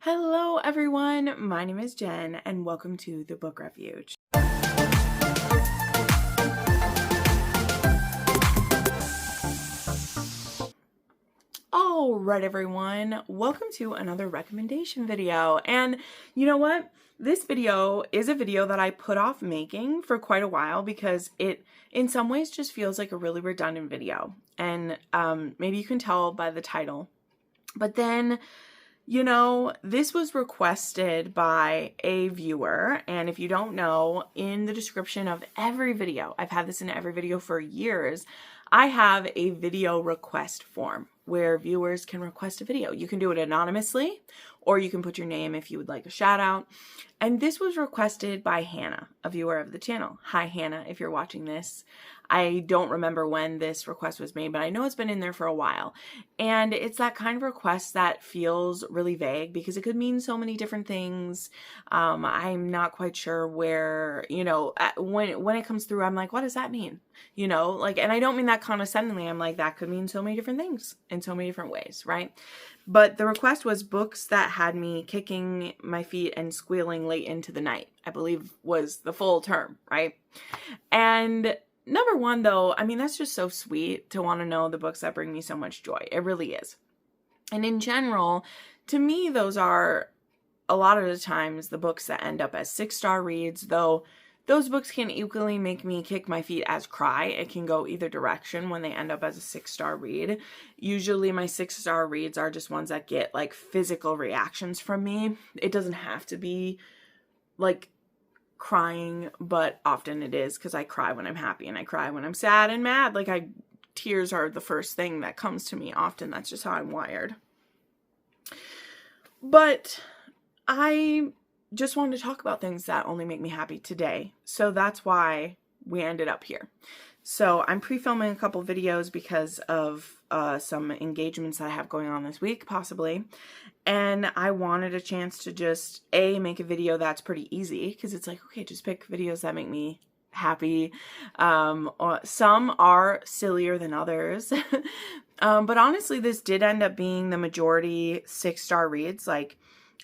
Hello everyone, my name is Jen and welcome to the Book Refuge. Alright everyone, welcome to another recommendation video. And you know what? This video is a video that I put off making for quite a while because it in some ways just feels like a really redundant video. And maybe you can tell by the title. But then, you know, this was requested by a viewer, and if you don't know, in the description of every video, I've had this in every video for years, I have a video request form where viewers can request a video. You can do it anonymously, or you can put your name if you would like a shout out. And this was requested by Hannah, a viewer of the channel. Hi Hannah, if you're watching this. I don't remember when this request was made, but I know it's been in there for a while. And it's that kind of request that feels really vague because it could mean so many different things. I'm not quite sure where, you know, when it comes through, I'm like, what does that mean? You know, like, and I don't mean that condescendingly. I'm like, that could mean so many different things in so many different ways, right? But the request was books that had me kicking my feet and squealing late into the night, I believe was the full term, right? And number one, though, I mean, that's just so sweet to want to know the books that bring me so much joy. It really is. And in general, to me, those are a lot of the times the books that end up as 6-star reads, though those books can equally make me kick my feet as cry. It can go either direction when they end up as a 6-star read. Usually my 6-star reads are just ones that get like physical reactions from me. It doesn't have to be like crying, but often it is because I cry when I'm happy and I cry when I'm sad and mad. Like tears are the first thing that comes to me often. That's just how I'm wired. But I just wanted to talk about things that only make me happy today. So that's why we ended up here. So I'm pre-filming a couple videos because of some engagements that I have going on this week, possibly. And I wanted a chance to just, make a video that's pretty easy. Because it's like, okay, just pick videos that make me happy. Some are sillier than others. But honestly, this did end up being the majority 6-star reads. Like,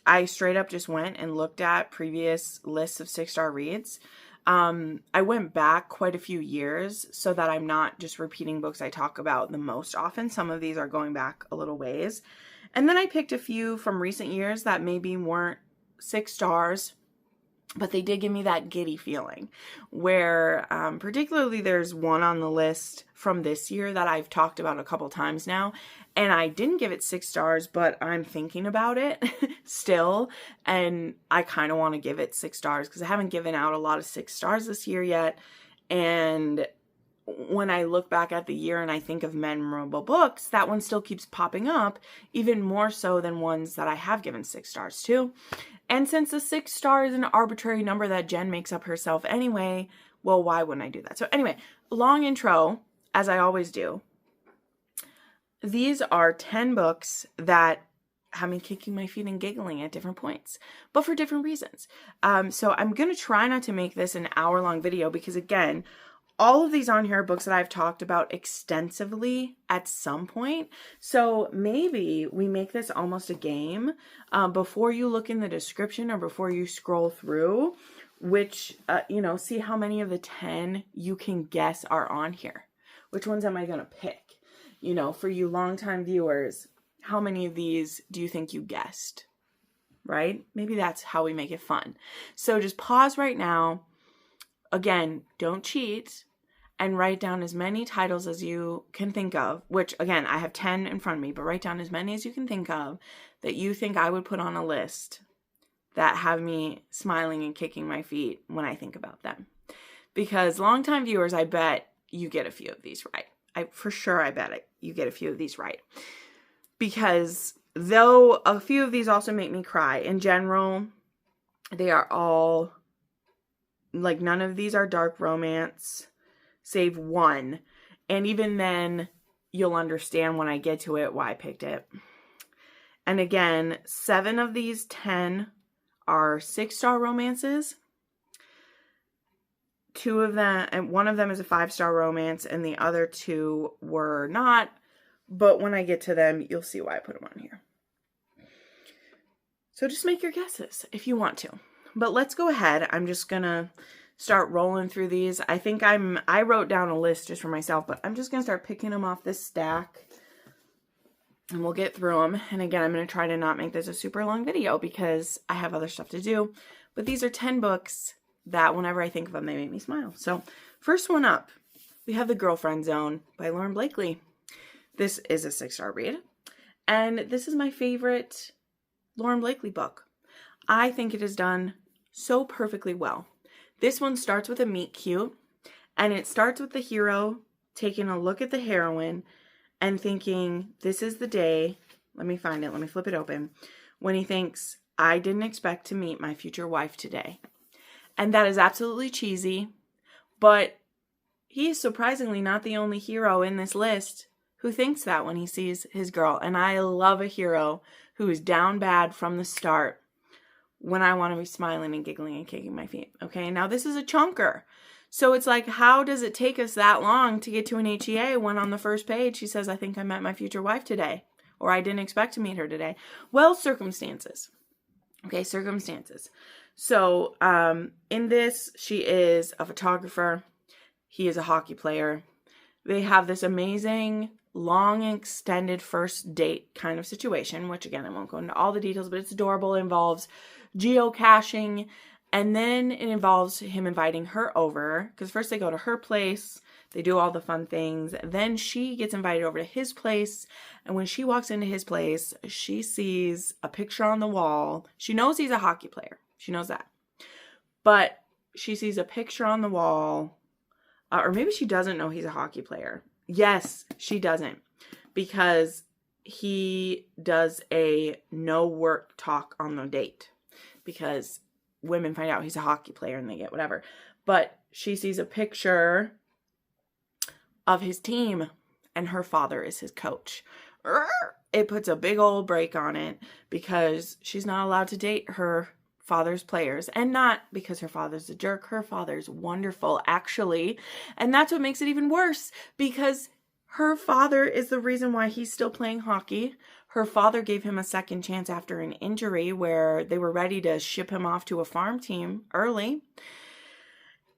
I straight up just went and looked at previous lists of 6-star reads. I went back quite a few years so that I'm not just repeating books I talk about the most often. Some of these are going back a little ways. And then I picked a few from recent years that maybe weren't 6 stars, but they did give me that giddy feeling where particularly there's one on the list from this year that I've talked about a couple times now. And I didn't give it 6 stars, but I'm thinking about it still. And I kind of want to give it 6 stars because I haven't given out a lot of 6 stars this year yet. And when I look back at the year and I think of memorable books, that one still keeps popping up, even more so than ones that I have given 6 stars to. And since the 6 star is an arbitrary number that Jen makes up herself anyway, well, why wouldn't I do that? So anyway, long intro, as I always do. These are 10 books that have me kicking my feet and giggling at different points, but for different reasons. So I'm going to try not to make this an hour-long video because, again, all of these on here are books that I've talked about extensively at some point. So maybe we make this almost a game before you look in the description or before you scroll through, which, see how many of the 10 you can guess are on here. Which ones am I going to pick? You know, for you longtime viewers, how many of these do you think you guessed? Right? Maybe that's how we make it fun. So just pause right now. Again, don't cheat and write down as many titles as you can think of, which again, I have 10 in front of me, but write down as many as you can think of that you think I would put on a list that have me smiling and kicking my feet when I think about them. Because longtime viewers, I bet you get a few of these right. I bet you get a few of these right. Because though a few of these also make me cry, in general, they are all, like, none of these are dark romance, save one. And even then, you'll understand when I get to it why I picked it. And again, 7 of these 10 are 6-star romances. 2 of them, and one of them is a 5-star romance, and the other 2 were not. But when I get to them, you'll see why I put them on here. So So just make your guesses if you want to. But let's go ahead. I'm just going to start rolling through these. I wrote down a list just for myself, but I'm just going to start picking them off this stack. And we'll get through them. And again, I'm going to try to not make this a super long video because I have other stuff to do. But these are 10 books that whenever I think of them, they make me smile. So first one up, we have The Girlfriend Zone by Lauren Blakely. This is a 6-star read. And this is my favorite Lauren Blakely book. I think it is done so perfectly well. This one starts with a meet cute. And it starts with the hero taking a look at the heroine and thinking, this is the day, let me find it, let me flip it open, when he thinks, I didn't expect to meet my future wife today. And that is absolutely cheesy, but he is surprisingly not the only hero in this list who thinks that when he sees his girl. And I love a hero who is down bad from the start when I want to be smiling and giggling and kicking my feet. Okay, now this is a chunker. So it's like, how does it take us that long to get to an HEA when on the first page she says, I think I met my future wife today, or I didn't expect to meet her today? Well, circumstances. Okay, circumstances. So in this, she is a photographer. He is a hockey player. They have this amazing, long, extended first date kind of situation, which again, I won't go into all the details, but it's adorable. It involves geocaching. And then it involves him inviting her over, because first they go to her place, they do all the fun things, then she gets invited over to his place, and when she walks into his place, she sees a picture on the wall. She knows he's a hockey player. She knows that. But she sees a picture on the wall, or maybe she doesn't know he's a hockey player. Yes, she doesn't, because he does a no work talk on the date, because women find out he's a hockey player and they get whatever. But she sees a picture of his team and her father is his coach. It puts a big old break on it because she's not allowed to date her father's players. And not because her father's a jerk. Her father's wonderful, actually. And that's what makes it even worse, because her father is the reason why he's still playing hockey. Her father gave him a second chance after an injury where they were ready to ship him off to a farm team early.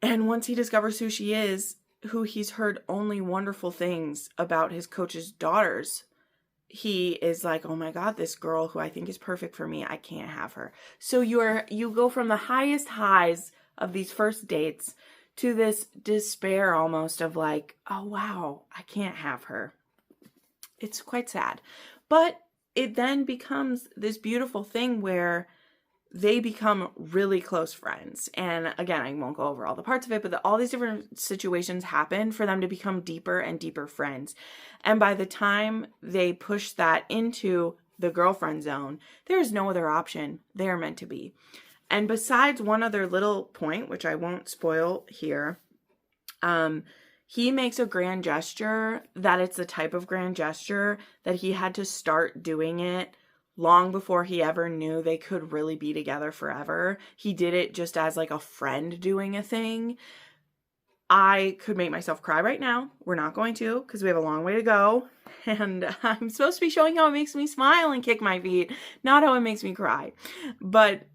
And once he discovers who she is, who he's heard only wonderful things about his coach's daughters, he is like, oh my God, this girl who I think is perfect for me, I can't have her. So you go from the highest highs of these first dates to this despair almost of like, oh wow, I can't have her. It's quite sad. But it then becomes this beautiful thing where they become really close friends. And again, I won't go over all the parts of it, but all these different situations happen for them to become deeper and deeper friends. And by the time they push that into the girlfriend zone, there is no other option. They are meant to be. And besides one other little point, which I won't spoil here, he makes a grand gesture that it's the type of grand gesture that he had to start doing it long before he ever knew they could really be together forever. He did it just as like a friend doing a thing. I could make myself cry right now. We're not going to, because we have a long way to go. And I'm supposed to be showing how it makes me smile and kick my feet, not how it makes me cry. But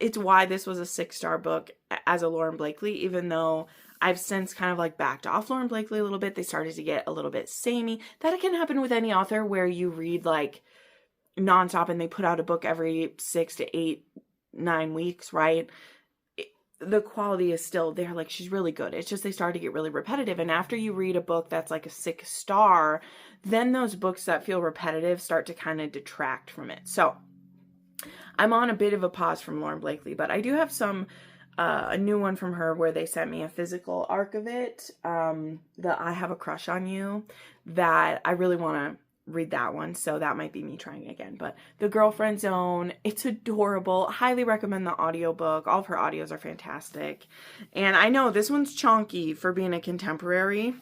it's why this was a 6-star book as a Lauren Blakely, even though I've since kind of like backed off Lauren Blakely a little bit. They started to get a little bit samey. That can happen with any author where you read like nonstop and they put out a book every 6 to 8, 9 weeks, right? The quality is still there. Like, she's really good. It's just they started to get really repetitive. And after you read a book that's like a 6-star, then those books that feel repetitive start to kind of detract from it. So I'm on a bit of a pause from Lauren Blakely, but I do have a new one from her where they sent me a physical arc of it, the I Have a Crush on You, that I really want to read that one. So that might be me trying again. But The Girlfriend Zone, it's adorable. Highly recommend the audiobook. All of her audios are fantastic. And I know this one's chonky for being a contemporary,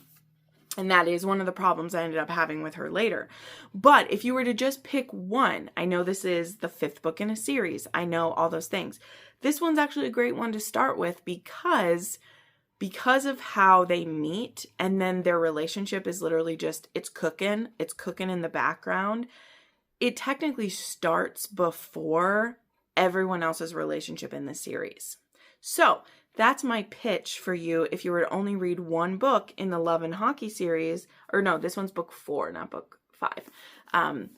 and that is one of the problems I ended up having with her later. But if you were to just pick one, I know this is the 5th book in a series. I know all those things. This one's actually a great one to start with because of how they meet, and then their relationship is literally just, it's cooking in the background. it technically starts before everyone else's relationship in the series. So that's my pitch for you if you were to only read one book in the Love and Hockey series. Or no, this one's book 4, not book 5.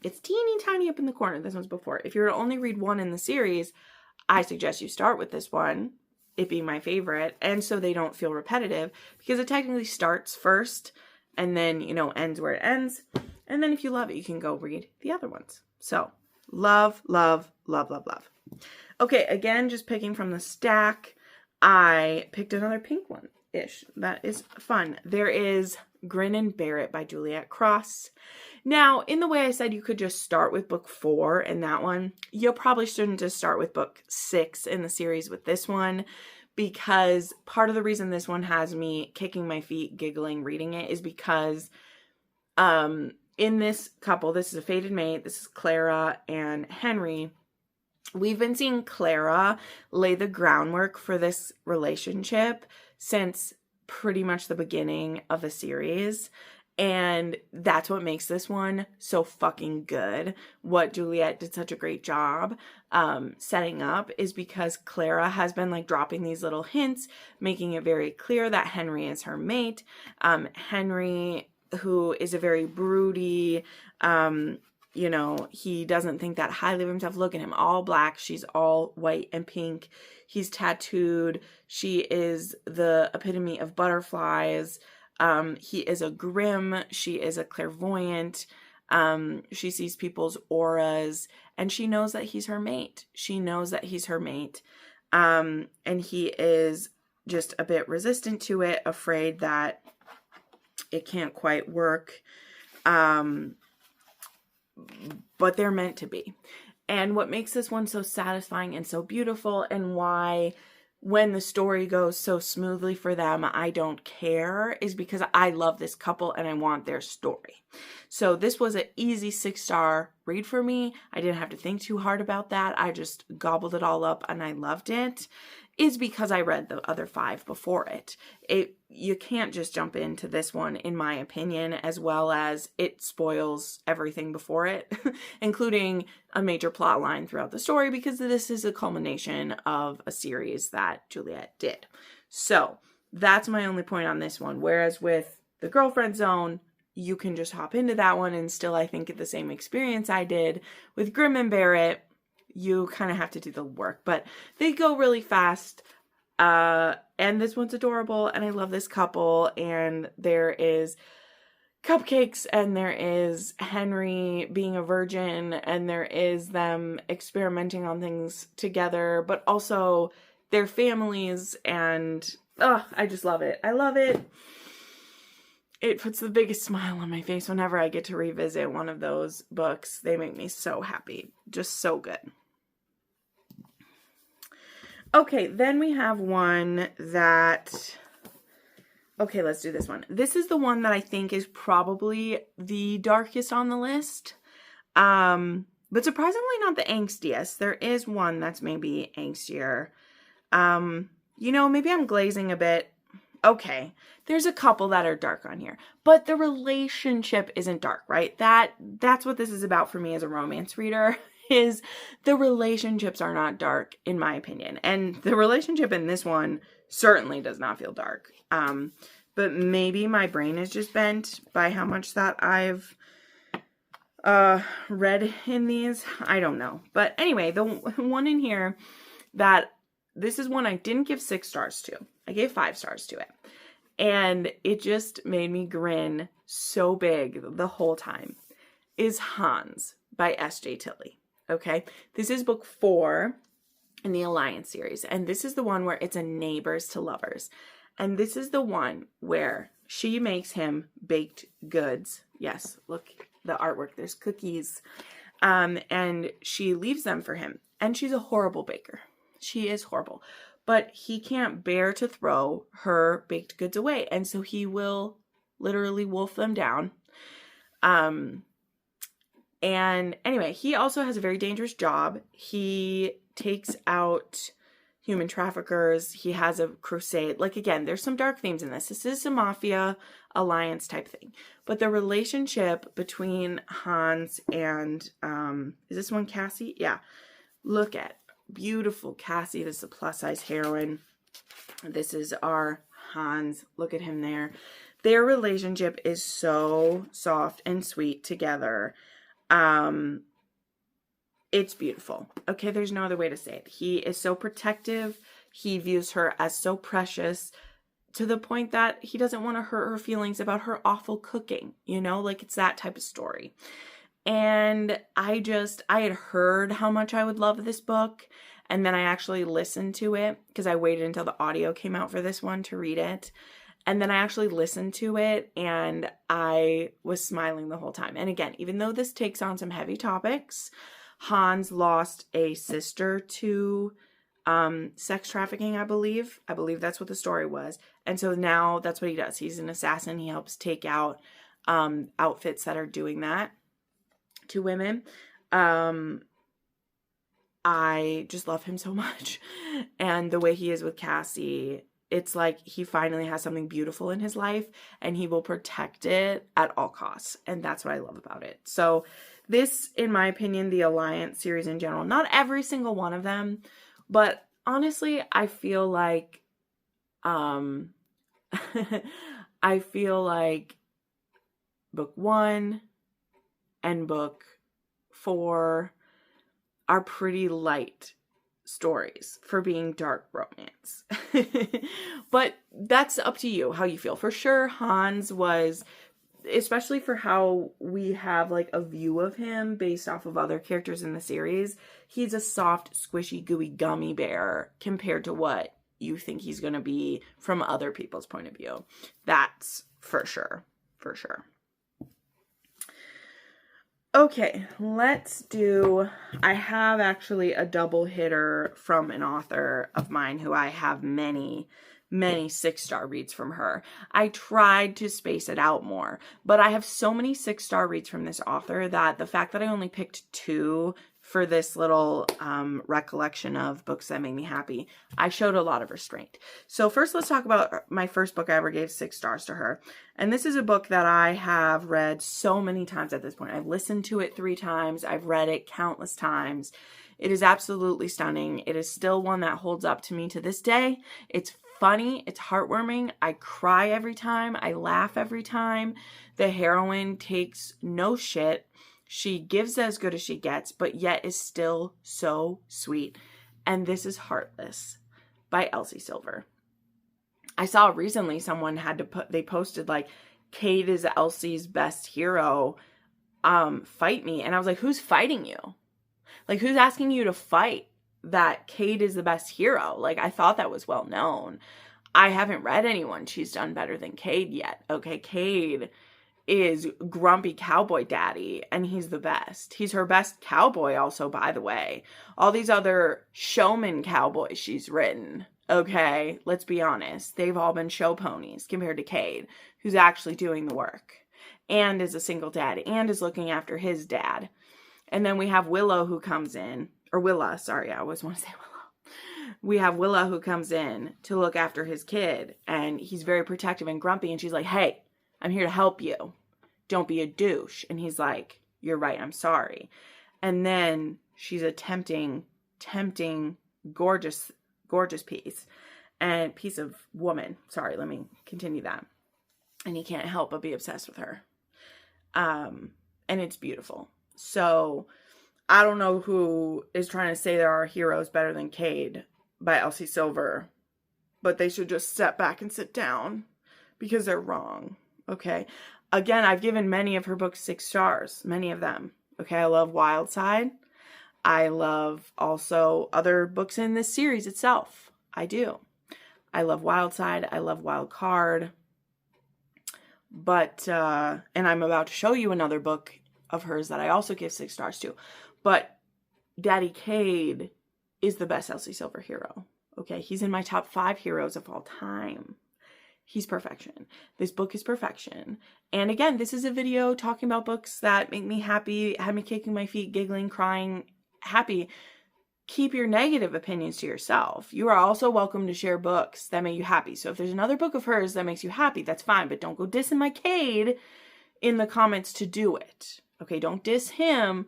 It's teeny tiny up in the corner. This one's book 4. If you were to only read one in the series, I suggest you start with this one, it being my favorite, and so they don't feel repetitive, because it technically starts first and then, you know, ends where it ends. And then if you love it, you can go read the other ones. So love, love, love, love, love. Okay, again, just picking from the stack, I picked another pink one-ish. That is fun. There is Grin and Bear It by Juliet Cross. Now, in the way I said you could just start with book 4 and that one, you probably shouldn't just start with book 6 in the series with this one, because part of the reason this one has me kicking my feet, giggling, reading it is because in this couple, this is a fated mate, this is Clara and Henry. We've been seeing Clara lay the groundwork for this relationship since pretty much the beginning of the series. And that's what makes this one so fucking good. What Juliet did such a great job setting up is because Clara has been like dropping these little hints, making it very clear that Henry is her mate. Henry, who is a very broody, you know, he doesn't think that highly of himself. Look at him, all black. She's all white and pink. He's tattooed. She is the epitome of butterflies. He is a grimm. She is a clairvoyant. She sees people's auras, and she knows that he's her mate. She knows that he's her mate. And he is just a bit resistant to it, afraid that it can't quite work. But they're meant to be. And what makes this one so satisfying and so beautiful, and why when the story goes so smoothly for them, I don't care, is because I love this couple and I want their story. So this was an easy 6-star read for me. I didn't have to think too hard about that. I just gobbled it all up and I loved it. Is because I read the other 5 before it. You can't just jump into this one, in my opinion, as well as it spoils everything before it, including a major plot line throughout the story, because this is a culmination of a series that Juliet did. So that's my only point on this one. Whereas with The Girlfriend Zone, you can just hop into that one and still, I think, get the same experience I did. With Grim and Bear It, you kind of have to do the work, but they go really fast. And this one's adorable, and I love this couple, and there is cupcakes, and there is Henry being a virgin, and there is them experimenting on things together, but also their families, and I just love it. I love it. It puts the biggest smile on my face whenever I get to revisit one of those books. They make me so happy. Just so good. Okay, then we have one that, okay, let's do this one. This is the one that I think is probably the darkest on the list, but surprisingly not the angstiest. There is one that's maybe angstier. You know, maybe I'm glazing a bit. Okay, there's a couple that are dark on here, but the relationship isn't dark, right? That's what this is about for me as a romance reader. Is the relationships are not dark, in my opinion. And the relationship in this one certainly does not feel dark. But maybe my brain is just bent by how much that I've read in these. I don't know. But anyway, the one in here that this is one I didn't give 6 stars to. I gave 5 stars to it. And it just made me grin so big the whole time. Is Hans by S.J. Tilly. Okay, this is book 4 in the Alliance series, and this is the one where it's a neighbors to lovers, and this is the one where she makes him baked goods. Yes, look, the artwork, there's cookies, and she leaves them for him, and she's a horrible baker. She is horrible, but he can't bear to throw her baked goods away, and so he will literally wolf them down. And anyway, he also has a very dangerous job. He takes out human traffickers. He has a crusade. Like, again, there's some dark themes in this. This is a mafia alliance type thing. But the relationship between Hans and, is this one Cassie? Yeah. Look at beautiful Cassie. This is a plus size heroine. This is our Hans. Look at him there. Their relationship is so soft and sweet together. It's beautiful. Okay, there's no other way to say it. He is so protective. He views her as so precious to the point that he doesn't want to hurt her feelings about her awful cooking. You know, like it's that type of story. And I had heard how much I would love this book. And then I actually listened to it because I waited until the audio came out for this one to read it. And then I actually listened to it and I was smiling the whole time. And again, even though this takes on some heavy topics, Hans lost a sister to sex trafficking, I believe. I believe that's what the story was. And so now that's what he does. He's an assassin. He helps take out outfits that are doing that to women. I just love him so much. And the way he is with Cassie, it's like he finally has something beautiful in his life and he will protect it at all costs. And that's what I love about it. So this, in my opinion, the Alliance series in general, not every single one of them, but honestly, I feel like, I feel like book 1 and book 4 are pretty light stories for being dark romance. But that's up to you, how you feel. For sure, Hans was, especially for how we have like a view of him based off of other characters in the series, he's a soft, squishy, gooey gummy bear compared to what you think he's going to be from other people's point of view. That's for sure. For sure. Okay, I have actually a double hitter from an author of mine who I have many 6-star reads from her. I tried to space it out more, but I have so many 6-star reads from this author that the fact that I only picked 2 for this little recollection of books that made me happy, I showed a lot of restraint. So first, let's talk about my first book I ever gave 6 stars to her. And this is a book that I have read so many times at this point. I've listened to it 3 times. I've read it countless times. It is absolutely stunning. It is still one that holds up to me to this day. It's funny. It's heartwarming. I cry every time. I laugh every time. The heroine takes no shit. She gives as good as she gets, but yet is still so sweet. And this is Heartless by Elsie Silver. I saw recently someone they posted like, Cade is Elsie's best hero. Fight me. And I was like, who's fighting you? Like, who's asking you to fight that Cade is the best hero? Like, I thought that was well known. I haven't read anyone she's done better than Cade yet. Okay, Cade is grumpy cowboy daddy, and he's the best. He's her best cowboy also, by the way. All these other showman cowboys she's written, okay, let's be honest, they've all been show ponies compared to Cade, who's actually doing the work, and is a single dad, and is looking after his dad. And then we have Willow who comes in, or Willa, sorry, I always want to say Willow. We have Willa who comes in to look after his kid, and he's very protective and grumpy, and she's like, hey, I'm here to help you. Don't be a douche. And he's like, you're right, I'm sorry. And then she's a tempting, gorgeous piece of woman. Sorry, let me continue that. And he can't help but be obsessed with her. And it's beautiful. So I don't know who is trying to say there are heroes better than Cade by Elsie Silver, but they should just step back and sit down because they're wrong. Okay. Again, I've given many of her books 6 stars, many of them. Okay. I love Wild Side. I love also other books in this series itself. I do. I love Wild Side. I love Wild Card. But, and I'm about to show you another book of hers that I also give 6 stars to. But Daddy Cade is the best Elsie Silver hero. Okay. He's in my top 5 heroes of all time. He's perfection. This book is perfection. And again, this is a video talking about books that make me happy, had me kicking my feet, giggling, crying, happy. keep your negative opinions to yourself. You are also welcome to share books that make you happy. So if there's another book of hers that makes you happy, that's fine. But don't go dissing my Cade in the comments to do it. Okay, don't diss him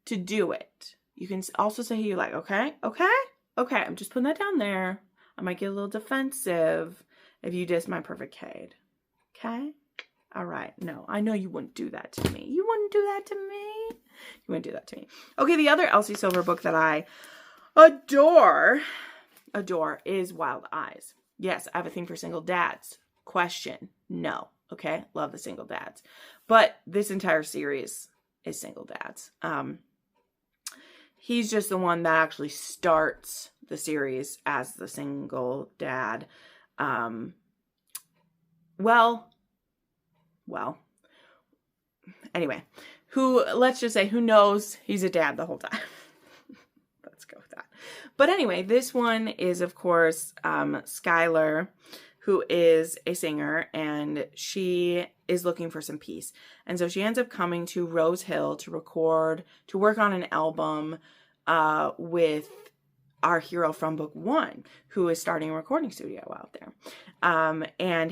to do it. You can also say who you like, okay? Okay? Okay, I'm just putting that down there. I might get a little defensive if you diss my perfect Cade. Okay? All right. No, I know you wouldn't do that to me. You wouldn't do that to me. You wouldn't do that to me. Okay, the other Elsie Silver book that I adore is Wild Eyes. Yes, I have a thing for single dads. Question, no. Okay, love the single dads. But this entire series is single dads. He's just the one that actually starts the series as the single dad. Well, anyway, let's just say, who knows he's a dad the whole time. Let's go with that. But anyway, this one is, of course, Skylar, who is a singer, and she is looking for some peace. And so she ends up coming to Rose Hill to work on an album with our hero from book 1, who is starting a recording studio out there. And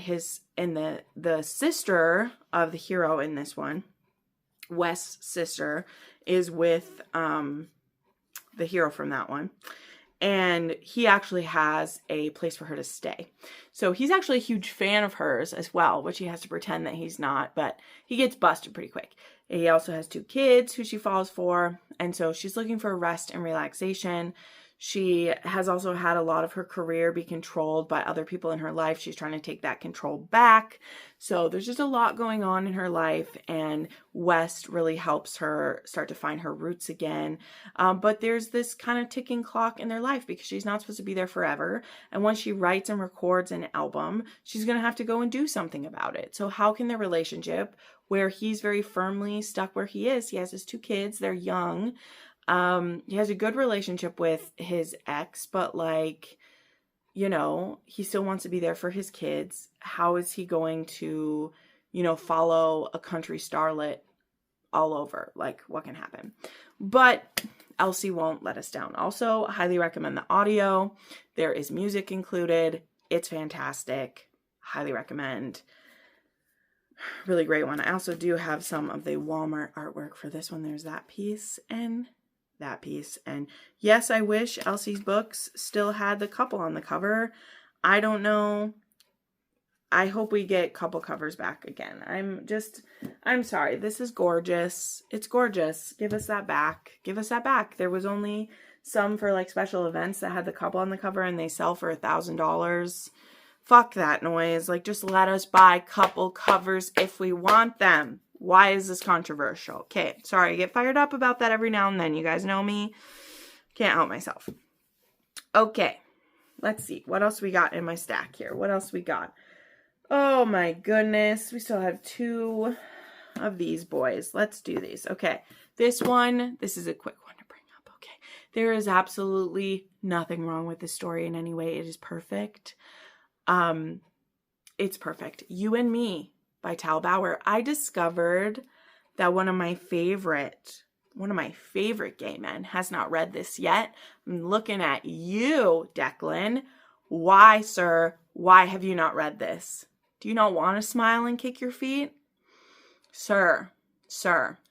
the sister of the hero in this one, Wes' sister, is with the hero from that one. And he actually has a place for her to stay. So he's actually a huge fan of hers as well, which he has to pretend that he's not, but he gets busted pretty quick. He also has 2 kids who she falls for. And so she's looking for rest and relaxation. She has also had a lot of her career be controlled by other people in her life. She's trying to take that control back. So there's just a lot going on in her life, and West really helps her start to find her roots again. But there's this kind of ticking clock in their life because she's not supposed to be there forever. And once she writes and records an album, she's going to have to go and do something about it. So how can their relationship, where he's very firmly stuck where he is, he has his 2 kids, they're young, he has a good relationship with his ex, but he still wants to be there for his kids. How is he going to, follow a country starlet all over? What can happen? But Elsie won't let us down. Also, highly recommend the audio. There is music included. It's fantastic. Highly recommend. Really great one. I also do have some of the Walmart artwork for this one. There's that piece and that piece. And yes, I wish Elsie's books still had the couple on the cover. I don't know. I hope we get couple covers back again. I'm sorry. This is gorgeous. It's gorgeous. Give us that back. Give us that back. There was only some for special events that had the couple on the cover and they sell for $1,000. Fuck that noise. Just let us buy couple covers if we want them. Why is this controversial? Okay, sorry, I get fired up about that every now and then. You guys know me. Can't help myself. Okay, let's see. What else we got in my stack here? What else we got? Oh my goodness. We still have 2 of these boys. Let's do these. Okay, this is a quick one to bring up. Okay, there is absolutely nothing wrong with this story in any way. It is perfect. It's perfect. You and Me by Tal Bauer. I discovered that one of my favorite gay men has not read this yet. I'm looking at you, Declan. Why, sir? Why have you not read this? Do you not want to smile and kick your feet? Sir.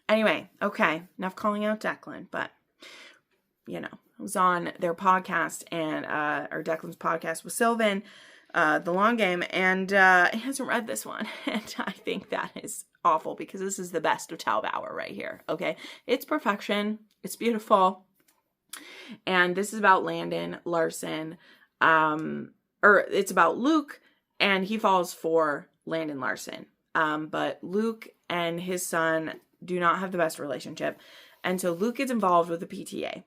Anyway, okay. Enough calling out Declan, but I was on their podcast or Declan's podcast with Sylvan, The Long Game, and he hasn't read this one. And I think that is awful because this is the best of Tal Bauer right here. Okay. It's perfection. It's beautiful. And this is about Landon Larson. It's about Luke, and he falls for Landon Larson. But Luke and his son do not have the best relationship. And so Luke gets involved with the PTA.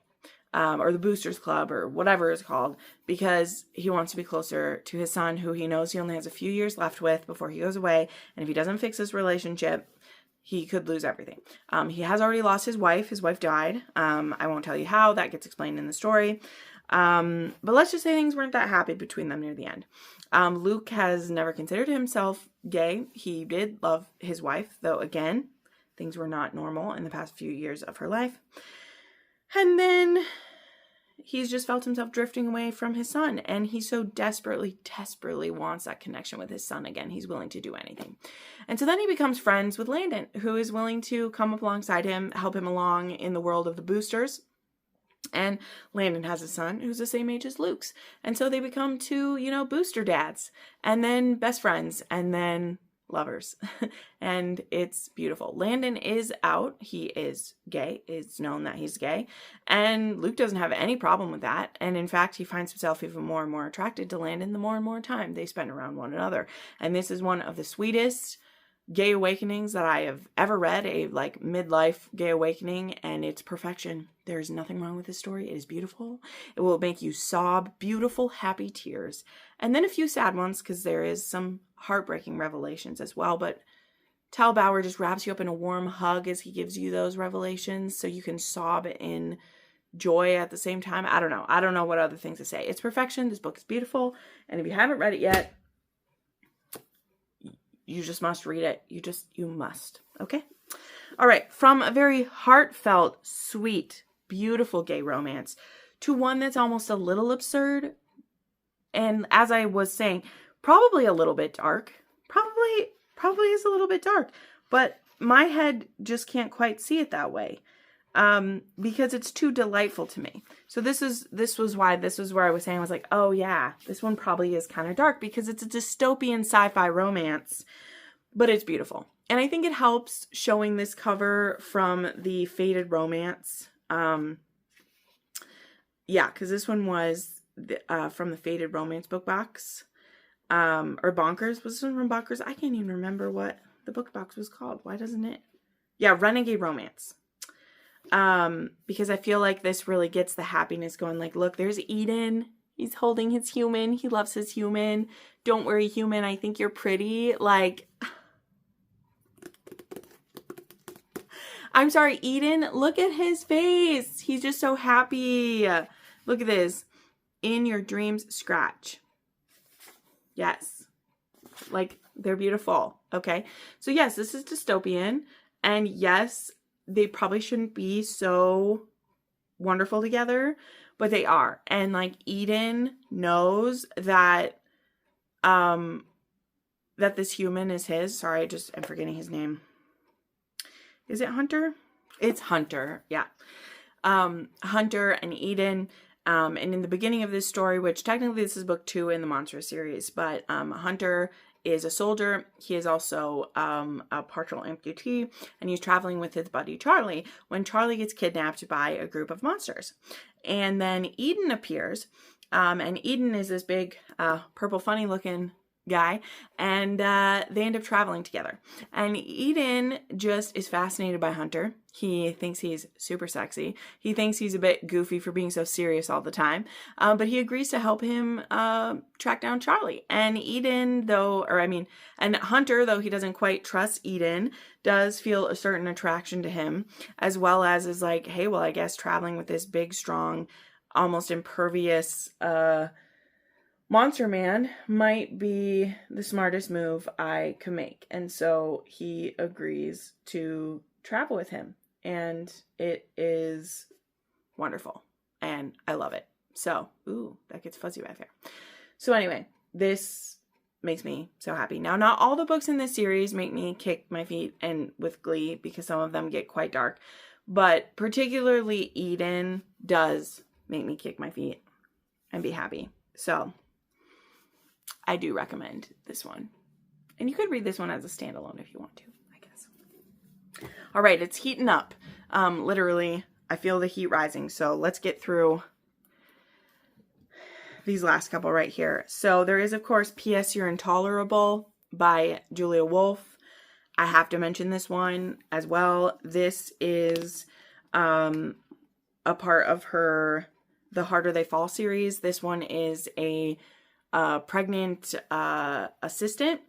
Or the Boosters Club, or whatever it's called, because he wants to be closer to his son, who he knows he only has a few years left with before he goes away. And if he doesn't fix his relationship, he could lose everything. He has already lost his wife. His wife died. I won't tell you how. That gets explained in the story. But let's just say things weren't that happy between them near the end. Luke has never considered himself gay. He did love his wife, though, again, things were not normal in the past few years of her life. And then, he's just felt himself drifting away from his son, and he so desperately, desperately wants that connection with his son again. He's willing to do anything. And so then he becomes friends with Landon, who is willing to come up alongside him, help him along in the world of the boosters. And Landon has a son who's the same age as Luke's. And so they become two, booster dads, and then best friends, and then lovers. And it's beautiful. Landon is out. He is gay. It's known that he's gay. And Luke doesn't have any problem with that. And in fact, he finds himself even more and more attracted to Landon the more and more time they spend around one another. And this is one of the sweetest gay awakenings that I have ever read, a midlife gay awakening, and it's perfection. There's nothing wrong with this story. It is beautiful. It will make you sob, beautiful, happy tears, and then a few sad ones because there is some heartbreaking revelations as well. But Tal Bauer just wraps you up in a warm hug as he gives you those revelations, so you can sob in joy at the same time. I don't know what other things to say. It's perfection. This book is beautiful, and if you haven't read it yet, you just must read it. You must. Okay? All right. From a very heartfelt, sweet, beautiful gay romance to one that's almost a little absurd. And as I was saying, probably a little bit dark. Probably is a little bit dark. But my head just can't quite see it that way. Because it's too delightful to me. So this was where I was saying, I was like, oh yeah, this one probably is kind of dark because it's a dystopian sci-fi romance, but it's beautiful. And I think it helps showing this cover from the Faded Romance. Yeah, because this one was from the Faded Romance book box, or Bonkers. Was this one from Bonkers? I can't even remember what the book box was called. Why doesn't it? Yeah, Renegade Romance. Because I feel like this really gets the happiness going. Like, look, there's Eden. He's holding his human. He loves his human. Don't worry, human. I think you're pretty. Like, I'm sorry, Eden. Look at his face. He's just so happy. Look at this. In your dreams, scratch. Yes. Like, they're beautiful. Okay. So yes, this is dystopian. And yes, they probably shouldn't be so wonderful together, but they are. And like Eden knows that that this human is his. Sorry, I'm forgetting his name. Is it Hunter? It's Hunter. Yeah. Hunter and Eden. And in the beginning of this story, which technically this is book 2 in the Monster series, but Hunter is a soldier. He is also a partial amputee, and he's traveling with his buddy Charlie when Charlie gets kidnapped by a group of monsters. And then Eden appears, and Eden is this big purple funny looking guy, and they end up traveling together. And Eden just is fascinated by Hunter. He thinks he's super sexy. He thinks he's a bit goofy for being so serious all the time, but he agrees to help him track down Charlie. And Hunter, though he doesn't quite trust Eden, does feel a certain attraction to him, as well as is like, hey, well, I guess traveling with this big, strong, almost impervious monster man might be the smartest move I could make. And so he agrees to travel with him. And it is wonderful. And I love it. So, ooh, that gets fuzzy back there. So anyway, this makes me so happy. Now, not all the books in this series make me kick my feet and with glee, because some of them get quite dark. But particularly Eden does make me kick my feet and be happy. So I do recommend this one. And you could read this one as a standalone if you want to, I guess. All right, it's heating up. Literally, I feel the heat rising. So let's get through these last couple right here. So there is, of course, P.S. You're Intolerable by Julia Wolf. I have to mention this one as well. This is a part of her The Harder They Fall series. This one is a pregnant assistant.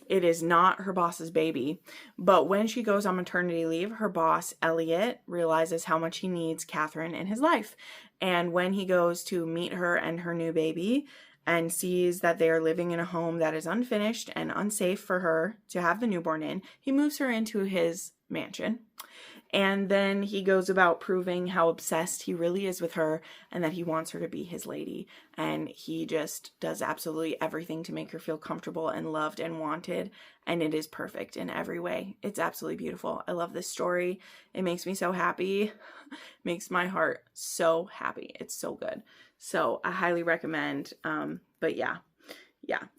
It is not her boss's baby, but when she goes on maternity leave, her boss, Elliot, realizes how much he needs Catherine in his life. And when he goes to meet her and her new baby and sees that they are living in a home that is unfinished and unsafe for her to have the newborn in, he moves her into his mansion. And then he goes about proving how obsessed he really is with her and that he wants her to be his lady. And he just does absolutely everything to make her feel comfortable and loved and wanted. And it is perfect in every way. It's absolutely beautiful. I love this story. It makes me so happy. Makes my heart so happy. It's so good. So I highly recommend. But yeah.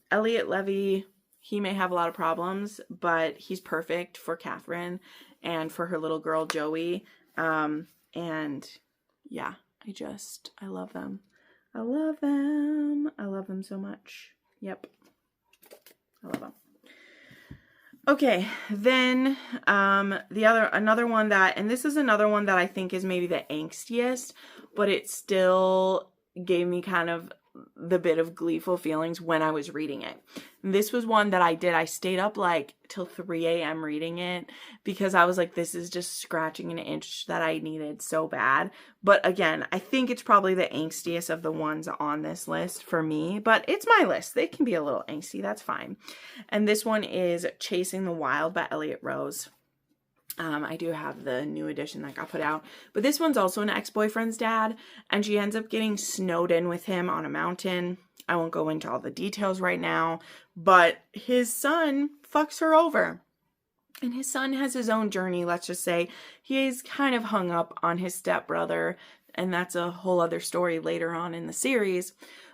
Elliot Levy, he may have a lot of problems, but he's perfect for Catherine and for her little girl, Joey. And yeah, I love them. I love them. I love them so much. Yep. I love them. Okay, then another one that, and this is another one that I think is maybe the angstiest, but it still gave me kind of the bit of gleeful feelings when I was reading it. This was one that I stayed up like till 3 a.m. reading it because I was like, this is just scratching an itch that I needed so bad. But again, I think it's probably the angstiest of the ones on this list for me, but it's my list. They can be a little angsty. That's fine. And this one is Chasing the Wild by Elliot Rose. I do have the new edition that got put out, but this one's also an ex-boyfriend's dad, and she ends up getting snowed in with him on a mountain. I won't go into all the details right now, but his son fucks her over. And his son has his own journey, let's just say. He's kind of hung up on his stepbrother, and that's a whole other story later on in the series.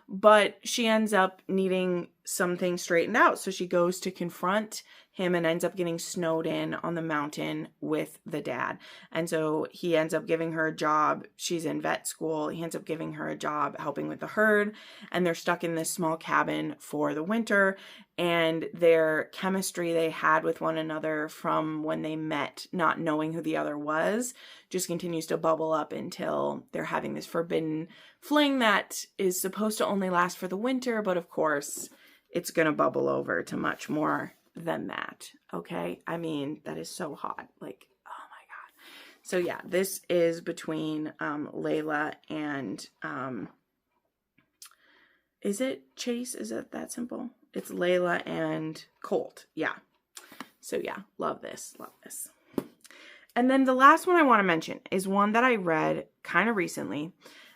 But she ends up needing something straightened out, so she goes to confront him and ends up getting snowed in on the mountain with the dad. And so he ends up giving her a job. She's in vet school. He ends up giving her a job helping with the herd, and they're stuck in this small cabin for the winter. And their chemistry they had with one another from when they met, not knowing who the other was, just continues to bubble up until they're having this forbidden fling that is supposed to only last for the winter, but of course it's going to bubble over to much more than that. Okay. I mean, that is so hot. Like, oh my God. So yeah, this is between, Layla and, is it Chase? Is it that simple? It's Layla and Colt. Yeah. So yeah, love this. Love this. And then the last one I want to mention is one that I read kind of recently.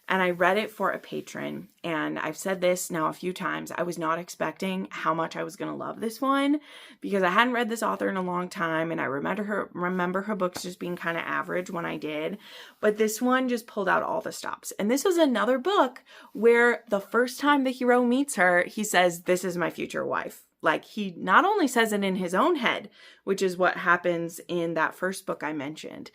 And I read it for a patron, and I've said this now a few times. I was not expecting how much I was going to love this one because I hadn't read this author in a long time, and I remember her books just being kind of average when I did. But this one just pulled out all the stops. And this is another book where the first time the hero meets her, he says, "This is my future wife." Like, he not only says it in his own head, which is what happens in that first book I mentioned.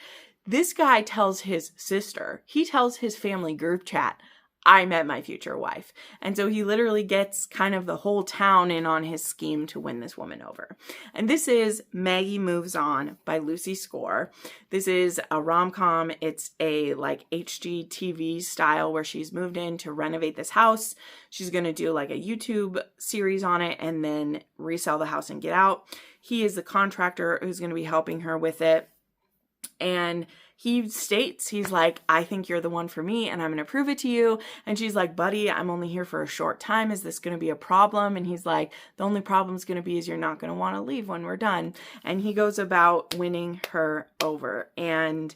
This guy tells his sister, he tells his family group chat, "I met my future wife." And so he literally gets kind of the whole town in on his scheme to win this woman over. And this is Maggie Moves On by Lucy Score. This is a rom-com. It's a like HGTV style where she's moved in to renovate this house. She's going to do like a YouTube series on it and then resell the house and get out. He is the contractor who's going to be helping her with it. And he states, he's like, "I think you're the one for me and I'm going to prove it to you." And she's like, "Buddy, I'm only here for a short time. Is this going to be a problem?" And he's like, "The only problem is going to be is you're not going to want to leave when we're done." And he goes about winning her over. And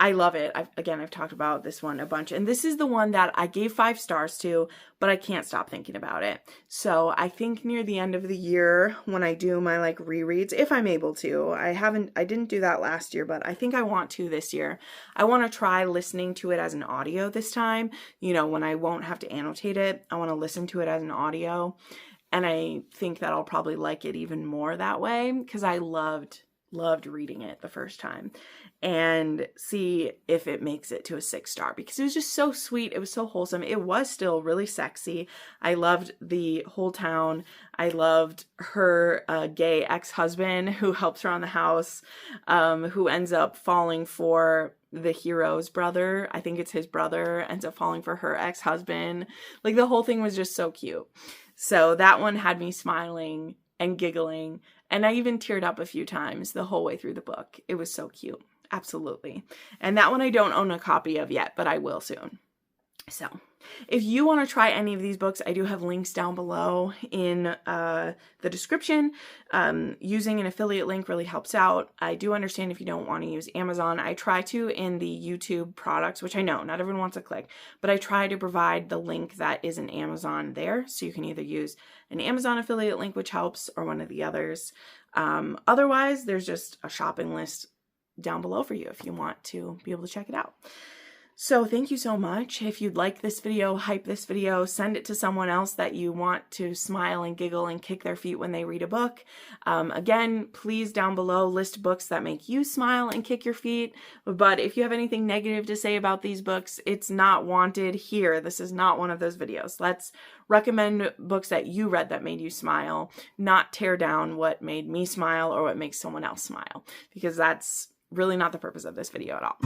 I love it. I've talked about this one a bunch. And this is the one that I gave 5 stars to, but I can't stop thinking about it. So I think near the end of the year when I do my like rereads, if I'm able to, I didn't do that last year, but I think I want to this year. I want to try listening to it as an audio this time. You know, when I won't have to annotate it, I want to listen to it as an audio. And I think that I'll probably like it even more that way because I loved reading it the first time, and see if it makes it to a 6-star because it was just so sweet. It was so wholesome. It was still really sexy. I loved the whole town. I loved her gay ex-husband who helps her on the house, who ends up falling for the hero's brother. I think it's his brother ends up falling for her ex-husband. Like, the whole thing was just so cute. So that one had me smiling and giggling, and I even teared up a few times the whole way through the book. It was so cute. Absolutely. And that one I don't own a copy of yet, but I will soon. So if you want to try any of these books, I do have links down below in the description. Using an affiliate link really helps out. I do understand if you don't want to use Amazon. I try to in the YouTube products, which I know not everyone wants to click, but I try to provide the link that is in Amazon there. So you can either use an Amazon affiliate link, which helps, or one of the others. Otherwise, there's just a shopping list down below for you if you want to be able to check it out. So thank you so much. If you'd like this video, hype this video, send it to someone else that you want to smile and giggle and kick their feet when they read a book. Again, please down below list books that make you smile and kick your feet. But if you have anything negative to say about these books, it's not wanted here. This is not one of those videos. Let's recommend books that you read that made you smile, not tear down what made me smile or what makes someone else smile, because that's really not the purpose of this video at all.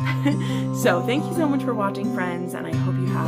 So thank you so much for watching, friends, and I hope you have